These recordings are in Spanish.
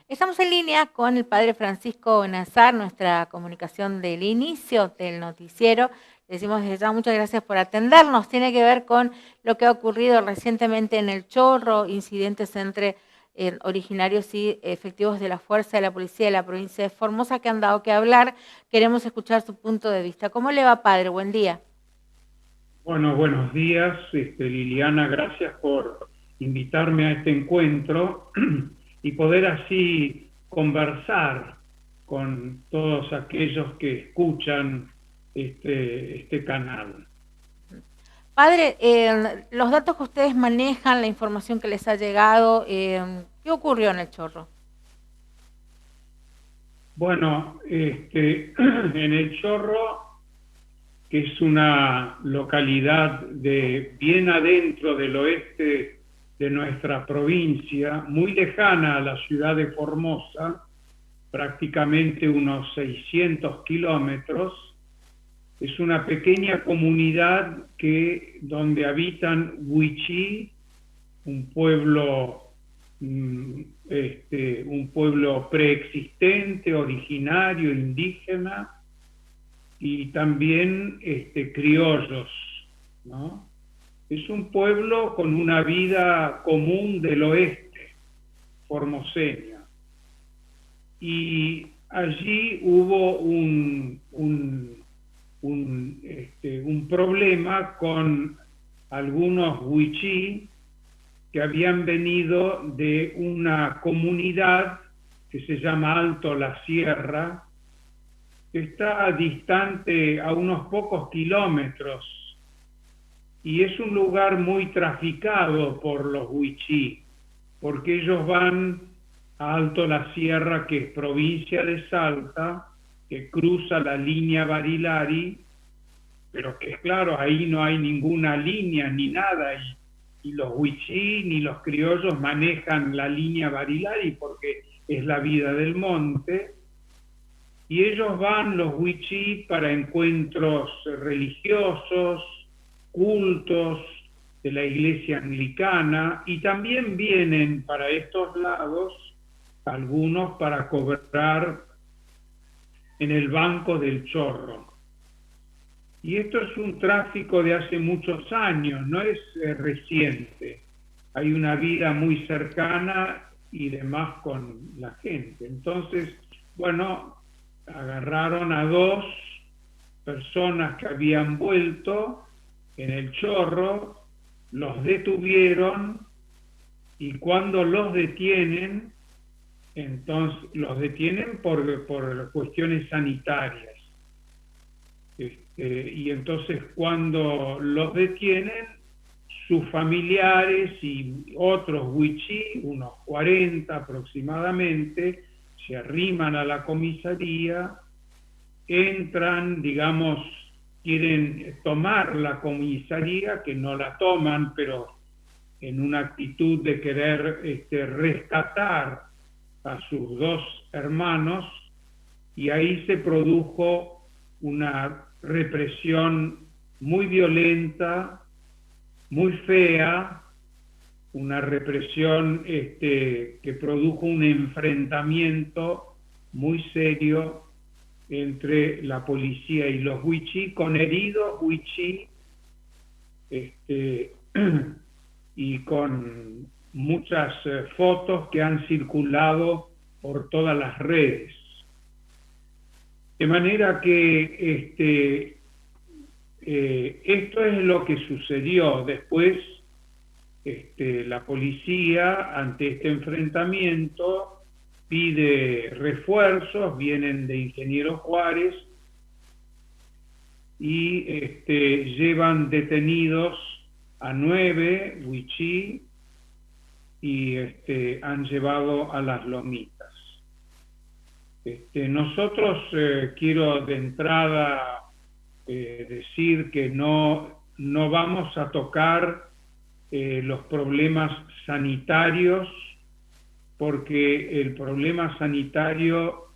Estamos en línea con el padre Francisco Nazar, nuestra comunicación del inicio del noticiero. Le decimos desde ya muchas gracias por atendernos. Tiene que ver con lo que ha ocurrido recientemente en El Chorro, incidentes entre originarios y efectivos de la Fuerza de la Policía de la provincia de Formosa que han dado que hablar. Queremos escuchar su punto de vista. ¿Cómo le va, padre? Buen día. Bueno, buenos días, Liliana, gracias por invitarme a este encuentro y poder así conversar con todos aquellos que escuchan este canal. Padre, los datos que ustedes manejan, la información que les ha llegado, ¿qué ocurrió en El Chorro? Bueno, en El Chorro, que es una localidad de bien adentro del oeste de nuestra provincia, muy lejana a la ciudad de Formosa, prácticamente unos 600 kilómetros. Es una pequeña comunidad donde habitan Wichí, un pueblo, un pueblo preexistente, originario, indígena, y también criollos, ¿no? Es un pueblo con una vida común del oeste, formoseña. Y allí hubo un problema con algunos wichí que habían venido de una comunidad que se llama Alto La Sierra, que está distante a unos pocos kilómetros y es un lugar muy traficado por los wichí, porque ellos van a Alto La Sierra, que es provincia de Salta, que cruza la línea Barilari, pero que claro, ahí no hay ninguna línea ni nada, y los wichí ni los criollos manejan la línea Barilari porque es la vida del monte, y ellos van, los wichí, para encuentros religiosos, cultos de la iglesia anglicana, y también vienen para estos lados algunos para cobrar en el Banco del Chorro. Y esto es un tráfico de hace muchos años, no es reciente. Hay una vida muy cercana y demás con la gente. Entonces, bueno, agarraron a dos personas que habían vuelto en el Chorro, los detuvieron, y cuando los detienen, entonces los detienen por cuestiones sanitarias. Y entonces cuando los detienen, sus familiares y otros wichí, unos 40 aproximadamente, se arriman a la comisaría, entran, digamos, quieren tomar la comisaría, que no la toman, pero en una actitud de querer rescatar a sus dos hermanos, y ahí se produjo una represión muy violenta, muy fea, una represión que produjo un enfrentamiento muy serio entre la policía y los wichí, con heridos wichí, este, y con muchas fotos que han circulado por todas las redes. De manera que esto es lo que sucedió. Después, la policía, ante este enfrentamiento, pide refuerzos, vienen de Ingeniero Juárez, y llevan detenidos a 9 wichí y han llevado a las lomitas. Nosotros, quiero de entrada decir que no vamos a tocar los problemas sanitarios, porque el problema sanitario,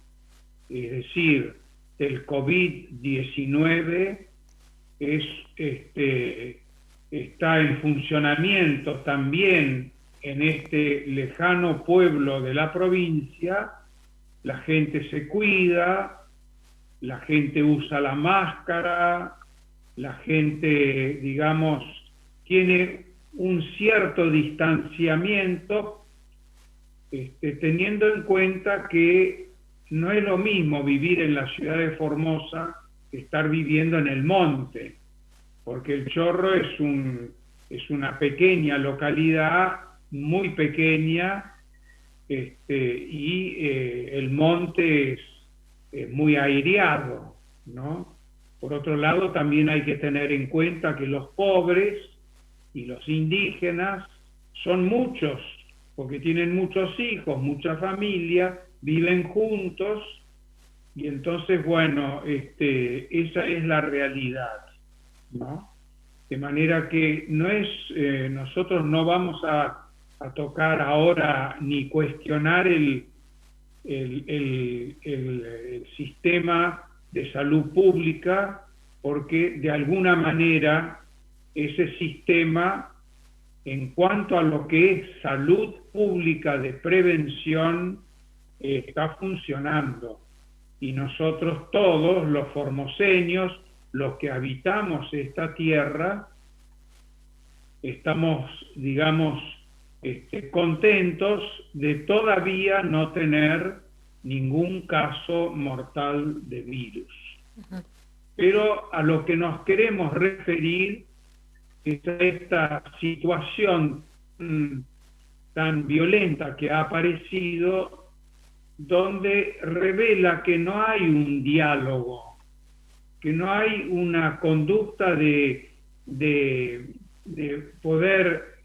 es decir, del COVID-19, es, está en funcionamiento también en este lejano pueblo de la provincia, la gente se cuida, la gente usa la máscara, la gente, digamos, tiene un cierto distanciamiento, teniendo en cuenta que no es lo mismo vivir en la ciudad de Formosa que estar viviendo en el monte, porque el Chorro es una pequeña localidad, muy pequeña, y el monte es muy aireado, ¿no? Por otro lado, también hay que tener en cuenta que los pobres y los indígenas son muchos, porque tienen muchos hijos, mucha familia, viven juntos, y entonces, bueno, esa es la realidad, ¿no? De manera que no es, nosotros no vamos a tocar ahora ni cuestionar el sistema de salud pública, porque de alguna manera ese sistema, en cuanto a lo que es salud pública de prevención, está funcionando. Y nosotros todos, los formoseños, los que habitamos esta tierra, estamos, digamos, contentos de todavía no tener ningún caso mortal de virus. Pero a lo que nos queremos referir es a esta situación tan violenta que ha aparecido, donde revela que no hay un diálogo, que no hay una conducta de poder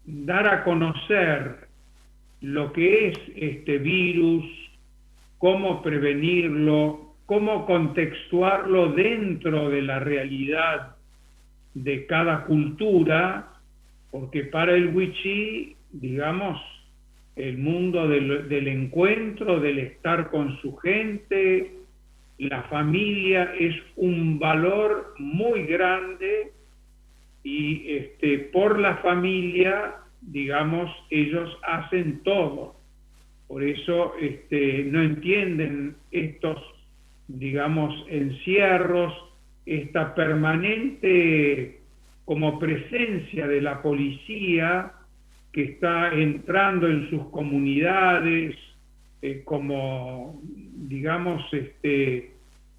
dar a conocer lo que es este virus, cómo prevenirlo, cómo contextuarlo dentro de la realidad de cada cultura, porque para el wichí, digamos, el mundo del encuentro, del estar con su gente, la familia es un valor muy grande, y por la familia, digamos, ellos hacen todo. Por eso no entienden estos, digamos, encierros, esta permanente como presencia de la policía que está entrando en sus comunidades, como, digamos,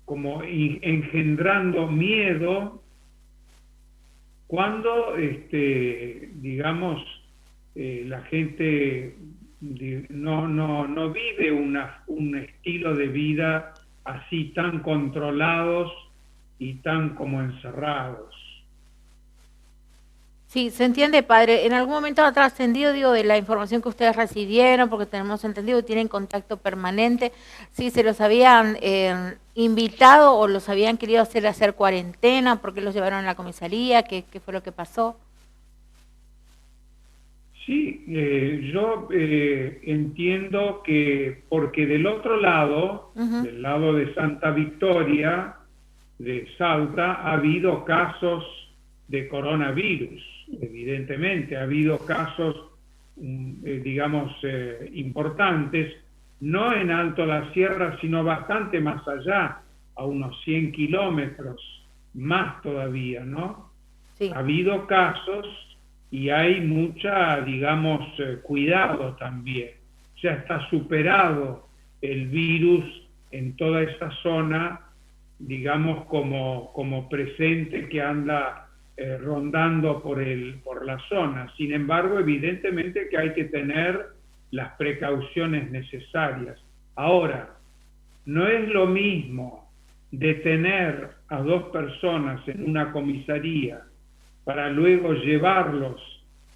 como engendrando miedo, cuando, digamos, la gente no vive un estilo de vida así tan controlados y tan como encerrados. Sí, se entiende, padre. En algún momento ha trascendido, digo, de la información que ustedes recibieron, porque tenemos entendido que tienen contacto permanente, si se los habían invitado o los habían querido hacer cuarentena, porque los llevaron a la comisaría, ¿qué fue lo que pasó? Sí, yo entiendo que, porque del otro lado, del lado de Santa Victoria, de Salta, ha habido casos de coronavirus, evidentemente, ha habido casos, digamos, importantes, no en Alto la Sierra, sino bastante más allá, a unos 100 kilómetros, más todavía, ¿no? Sí. Ha habido casos y hay mucha, digamos, cuidado también. Ya está superado el virus en toda esa zona, digamos, como presente que anda rondando por la zona. Sin embargo, evidentemente que hay que tener las precauciones necesarias. Ahora, no es lo mismo detener a 2 personas en una comisaría para luego llevarlos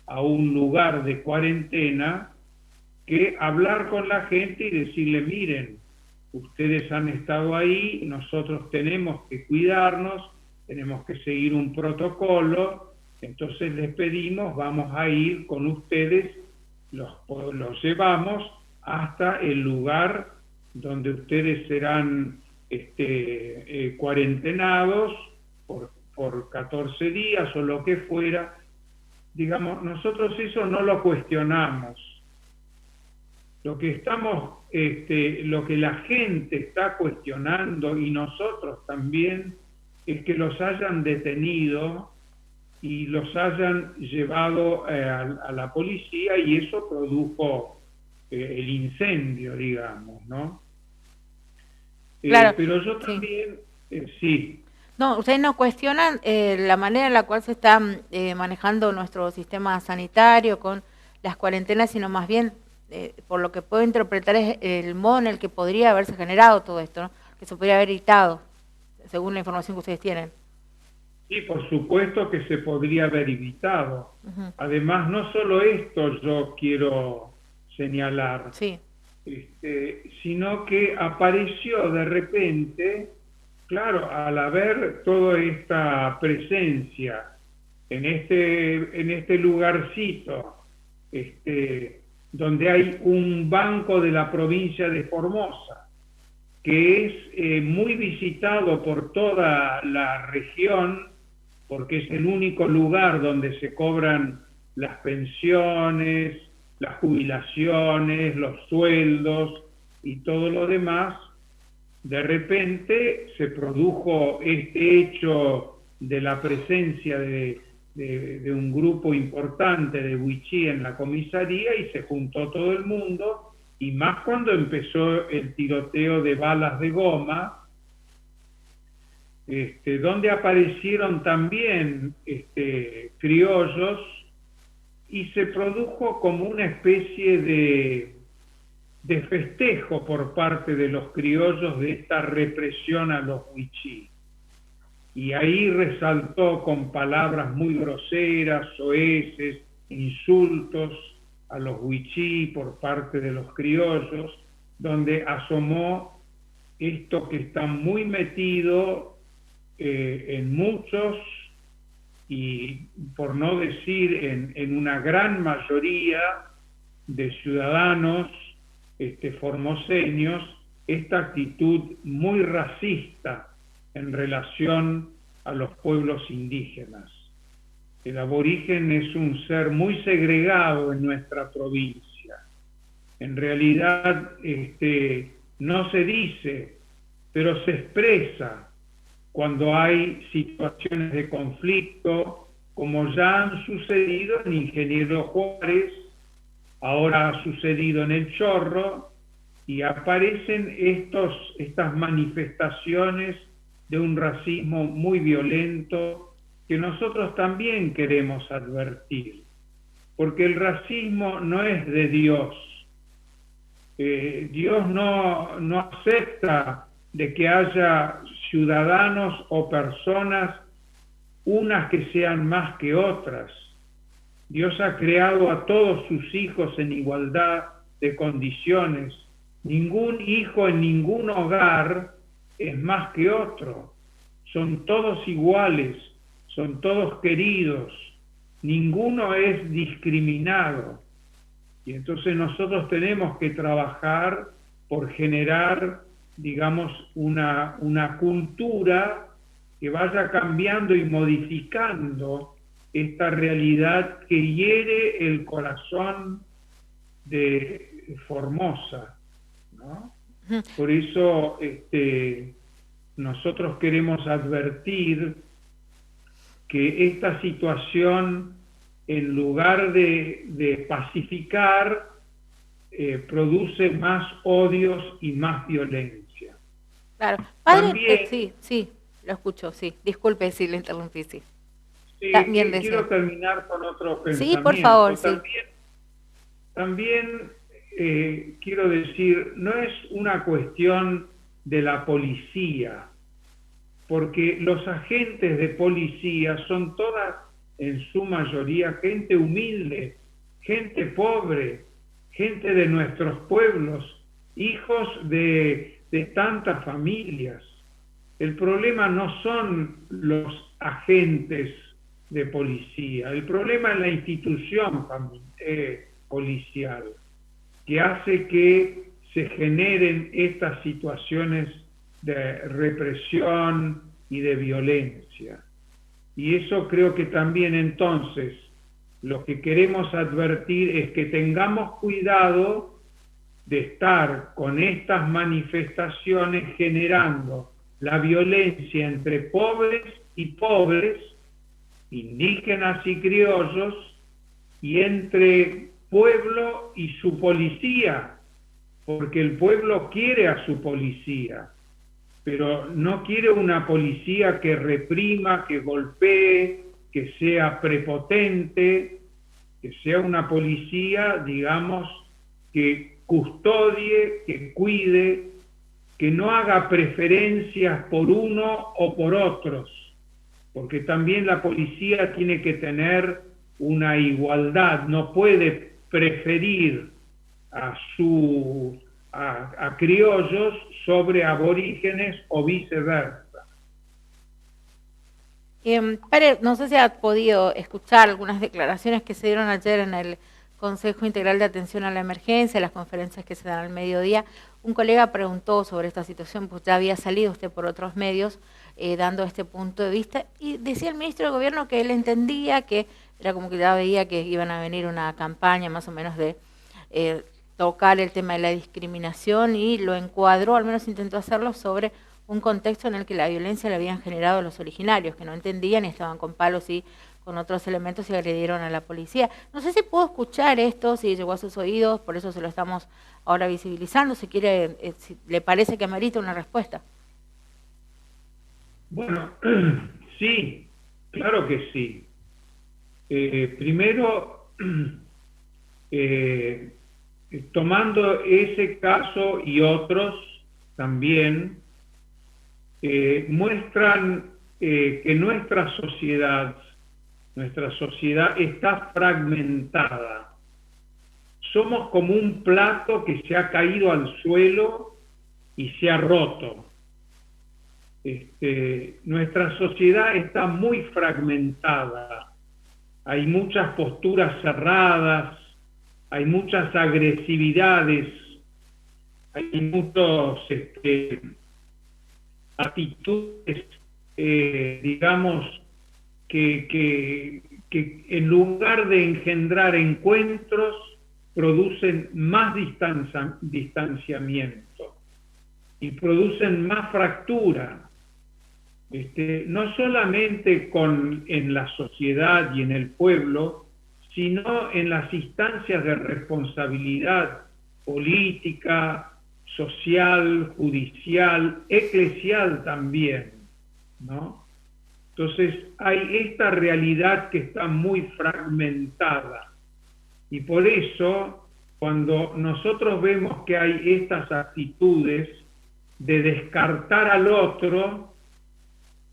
a un lugar de cuarentena, que hablar con la gente y decirle, miren, ustedes han estado ahí, nosotros tenemos que cuidarnos, tenemos que seguir un protocolo, entonces les pedimos, vamos a ir con ustedes, los llevamos hasta el lugar donde ustedes serán cuarentenados por 14 días o lo que fuera, digamos, nosotros eso no lo cuestionamos. Lo que lo que la gente está cuestionando, y nosotros también, es que los hayan detenido y los hayan llevado a la policía, y eso produjo el incendio, digamos, ¿no? Claro, Pero yo sí. también, sí. No, ustedes no cuestionan la manera en la cual se está manejando nuestro sistema sanitario con las cuarentenas, sino más bien, por lo que puedo interpretar, es el modo en el que podría haberse generado todo esto, ¿no? Que se podría haber evitado, según la información que ustedes tienen. Sí, por supuesto que se podría haber evitado. Ujú. Además, no solo esto yo quiero señalar, Sí, sino que apareció de repente, claro, al haber toda esta presencia en este lugarcito, donde hay un banco de la provincia de Formosa, que es muy visitado por toda la región, porque es el único lugar donde se cobran las pensiones, las jubilaciones, los sueldos y todo lo demás. De repente se produjo este hecho de la presencia de un grupo importante de wichí en la comisaría, y se juntó todo el mundo, y más cuando empezó el tiroteo de balas de goma, donde aparecieron también criollos, y se produjo como una especie de festejo por parte de los criollos de esta represión a los wichí. Y ahí resaltó con palabras muy groseras, soeces, insultos a los wichí por parte de los criollos, donde asomó esto que está muy metido en muchos, y por no decir en una gran mayoría de ciudadanos formoseños, esta actitud muy racista en relación a los pueblos indígenas. El aborigen es un ser muy segregado en nuestra provincia. En realidad no se dice, pero se expresa cuando hay situaciones de conflicto, como ya han sucedido en Ingeniero Juárez, ahora ha sucedido en El Chorro, y aparecen estas manifestaciones de un racismo muy violento que nosotros también queremos advertir, porque el racismo no es de Dios. Dios no acepta de que haya ciudadanos o personas, unas que sean más que otras. Dios ha creado a todos sus hijos en igualdad de condiciones. Ningún hijo en ningún hogar es más que otro. Son todos iguales, son todos queridos. Ninguno es discriminado. Y entonces nosotros tenemos que trabajar por generar, digamos, una cultura que vaya cambiando y modificando esta realidad que hiere el corazón de Formosa, ¿no? Por eso nosotros queremos advertir que esta situación, en lugar de pacificar, produce más odios y más violencia. claro. Padre, También, sí, sí, lo escucho, sí. Disculpe si le interrumpí, sí. También quiero decía. terminar con otro Sí, por favor, pensamiento. sí. También quiero decir, no es una cuestión de la policía, porque los agentes de policía son todas, en su mayoría, gente humilde, gente pobre, gente de nuestros pueblos, hijos de tantas familias. El problema no son los agentes de policía, el problema es la institución policial, que hace que se generen estas situaciones de represión y de violencia. Y eso creo que también entonces lo que queremos advertir es que tengamos cuidado de estar con estas manifestaciones generando la violencia entre pobres y pobres, indígenas y criollos, y entre pueblo y su policía, porque el pueblo quiere a su policía, pero no quiere una policía que reprima, que golpee, que sea prepotente, que sea una policía, digamos, que custodie, que cuide, que no haga preferencias por uno o por otros, porque también la policía tiene que tener una igualdad, no puede preferir a criollos sobre aborígenes o viceversa. Padre, no sé si ha podido escuchar algunas declaraciones que se dieron ayer en el Consejo Integral de Atención a la Emergencia, las conferencias que se dan al mediodía. Un colega preguntó sobre esta situación, pues ya había salido usted por otros medios dando este punto de vista, y decía el ministro de Gobierno que él entendía que era como que ya veía que iban a venir una campaña más o menos de tocar el tema de la discriminación, y lo encuadró, al menos intentó hacerlo, sobre un contexto en el que la violencia la habían generado los originarios, que no entendían y estaban con palos y con otros elementos y agredieron a la policía. No sé si puedo escuchar esto, si llegó a sus oídos, por eso se lo estamos ahora visibilizando, si quiere, si le parece que amerita una respuesta. Bueno, sí, claro que sí. Primero, tomando ese caso y otros también, muestran que nuestra sociedad está fragmentada. Somos como un plato que se ha caído al suelo y se ha roto. Nuestra sociedad está muy fragmentada. Hay muchas posturas cerradas, hay muchas agresividades, hay muchos actitudes, digamos, que en lugar de engendrar encuentros, producen más distanciamiento y producen más fractura. No solamente en la sociedad y en el pueblo, sino en las instancias de responsabilidad política, social, judicial, eclesial también, ¿no? Entonces hay esta realidad que está muy fragmentada, y por eso cuando nosotros vemos que hay estas actitudes de descartar al otro,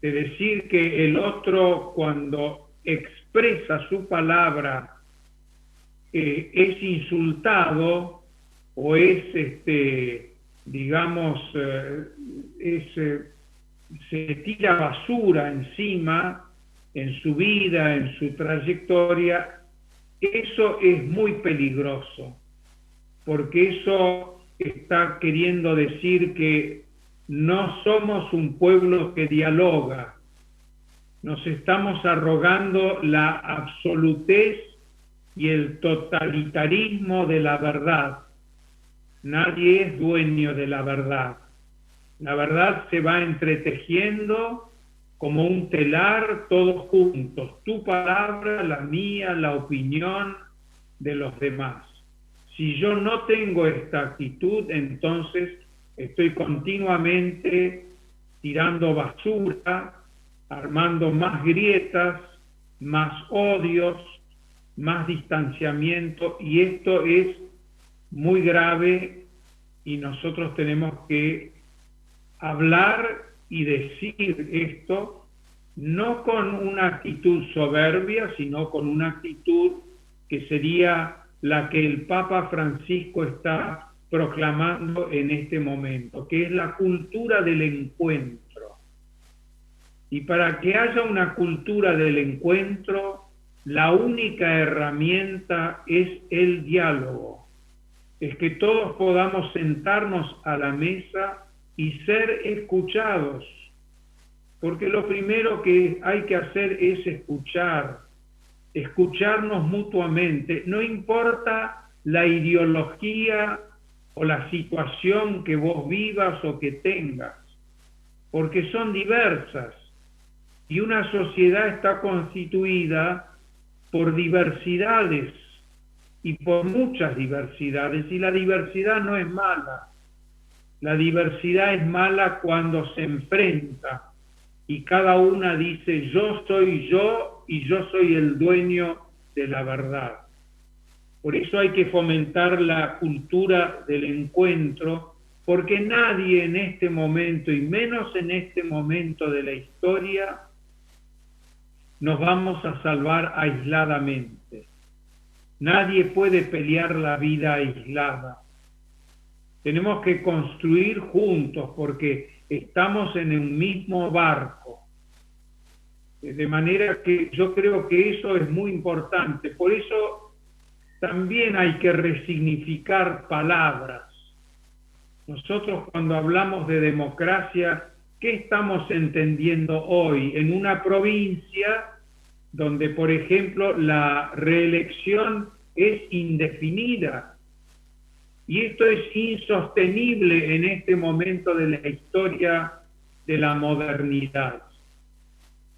de decir que el otro cuando expresa su palabra es insultado o es, digamos, se tira basura encima en su vida, en su trayectoria, eso es muy peligroso, porque eso está queriendo decir que no somos un pueblo que dialoga, nos estamos arrogando la absolutez y el totalitarismo de la verdad. Nadie es dueño de la verdad. La verdad se va entretejiendo como un telar, todos juntos. Tu palabra, la mía, la opinión de los demás. Si yo no tengo esta actitud, entonces estoy continuamente tirando basura, armando más grietas, más odios, más distanciamiento, y esto es muy grave, y nosotros tenemos que hablar y decir esto no con una actitud soberbia, sino con una actitud que sería la que el Papa Francisco está proclamando en este momento, que es la cultura del encuentro. Y para que haya una cultura del encuentro, la única herramienta es el diálogo, es que todos podamos sentarnos a la mesa y ser escuchados, porque lo primero que hay que hacer es escuchar escucharnos mutuamente, no importa la ideología o la situación que vos vivas o que tengas, porque son diversas, y una sociedad está constituida por diversidades, y por muchas diversidades, y la diversidad no es mala. La diversidad es mala cuando se enfrenta y cada una dice yo soy yo y yo soy el dueño de la verdad. Por eso hay que fomentar la cultura del encuentro, porque nadie en este momento, y menos en este momento de la historia, nos vamos a salvar aisladamente. Nadie puede pelear la vida aislada. Tenemos que construir juntos porque estamos en un mismo barco. De manera que yo creo que eso es muy importante. Por eso también hay que resignificar palabras. Nosotros cuando hablamos de democracia, ¿qué estamos entendiendo hoy? En una provincia donde, por ejemplo, la reelección es indefinida. Y esto es insostenible en este momento de la historia de la modernidad.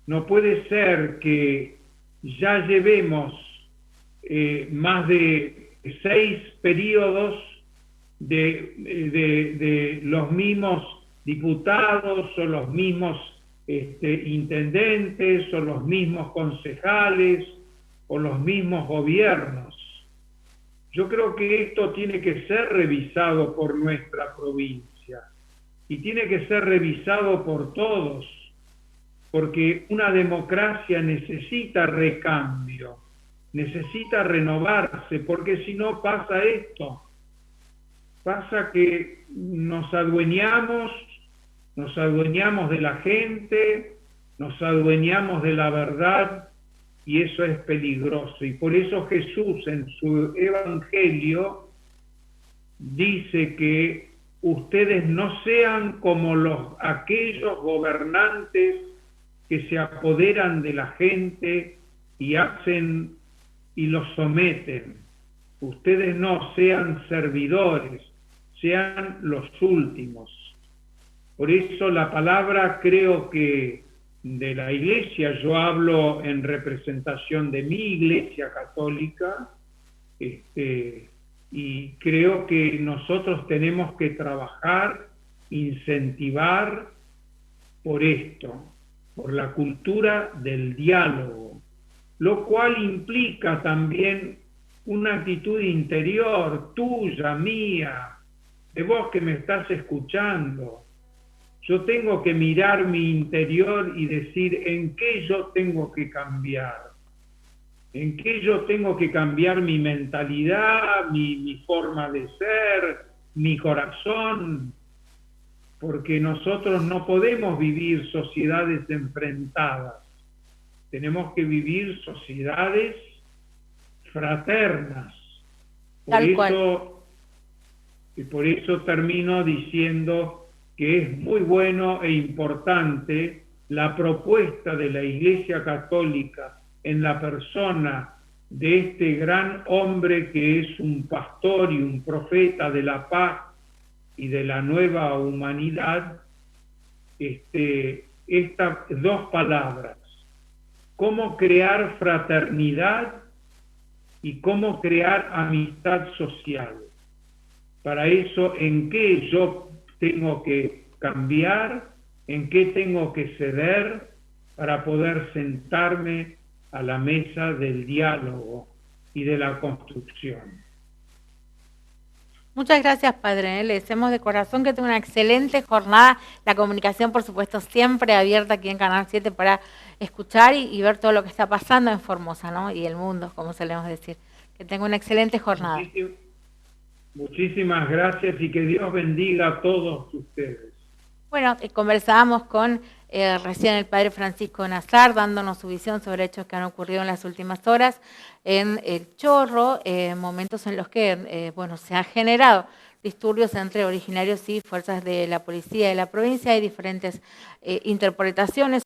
No puede ser que ya llevemos más de 6 periodos de los mismos diputados o los mismos intendentes o los mismos concejales o los mismos gobiernos. Yo creo que esto tiene que ser revisado por nuestra provincia y tiene que ser revisado por todos, porque una democracia necesita recambio, necesita renovarse, porque si no pasa esto, pasa que nos adueñamos de la gente, nos adueñamos de la verdad, y eso es peligroso. Y por eso Jesús en su Evangelio dice que ustedes no sean como aquellos gobernantes que se apoderan de la gente y hacen y los someten. Ustedes no sean servidores, sean los últimos. Por eso la palabra, creo que de la Iglesia, yo hablo en representación de mi Iglesia católica, y creo que nosotros tenemos que trabajar, incentivar por esto, por la cultura del diálogo, lo cual implica también una actitud interior, tuya, mía, de vos que me estás escuchando. Yo tengo que mirar mi interior y decir en qué yo tengo que cambiar, en qué yo tengo que cambiar mi mentalidad, mi forma de ser, mi corazón, porque nosotros no podemos vivir sociedades enfrentadas, tenemos que vivir sociedades fraternas. Por eso termino diciendo que es muy bueno e importante la propuesta de la Iglesia Católica en la persona de este gran hombre que es un pastor y un profeta de la paz y de la nueva humanidad, estas 2 palabras: cómo crear fraternidad y cómo crear amistad social. Para eso, ¿en qué yo tengo que cambiar? ¿En qué tengo que ceder para poder sentarme a la mesa del diálogo y de la construcción? Muchas gracias, Padre. Le deseamos de corazón que tenga una excelente jornada. La comunicación, por supuesto, siempre abierta aquí en Canal 7 para escuchar y ver todo lo que está pasando en Formosa, ¿no? Y el mundo, como solemos decir. Que tenga una excelente jornada. Muchísimas gracias y que Dios bendiga a todos ustedes. Bueno, conversábamos con recién el Padre Francisco Nazar, dándonos su visión sobre hechos que han ocurrido en las últimas horas en El Chorro, momentos en los que se han generado disturbios entre originarios y fuerzas de la policía de la provincia. Hay diferentes interpretaciones